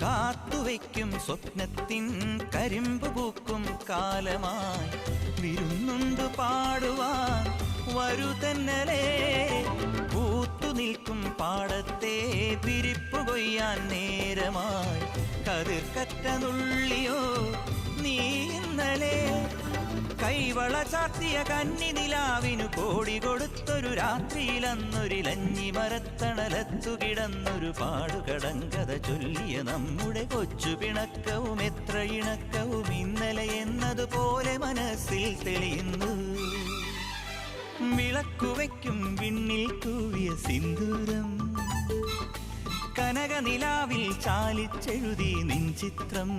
കാത്തുവയ്ക്കും സ്വപ്നത്തിൻ കരിമ്പ് പൂക്കും കാലമായി വിരുന്നുണ്ട് പാടുവാൻ വരൂ തെന്നലേ. പൂത്തു നിൽക്കും പാടത്തെ പിരിപ്പു കൊയ്യാൻ നേരമായി കതിർക്കറ്റ നുള്ളിയോ നീ ഇന്നലെ. കൈവള ചാർത്തിയ കന്നി നിലാവിനു കോടി കൊടുത്തൊരു രാത്രിയിലന്നൊരിലഞ്ഞി മരത്തണലത്തു കിടന്നൊരു പാടുകടങ്കഥ ചൊല്ലിയ നമ്മുടെ കൊച്ചു പിണക്കവും എത്ര ഇണക്കവും ഇന്നലെ എന്നതുപോലെ മനസ്സിൽ തെളിയുന്നു. വിളക്കുവയ്ക്കും വിണ്ണിൽ തൂവിയ സിന്ദൂരം കനകനിലാവിൽ ചാലിച്ചെഴുതി നിൻ ചിത്രം.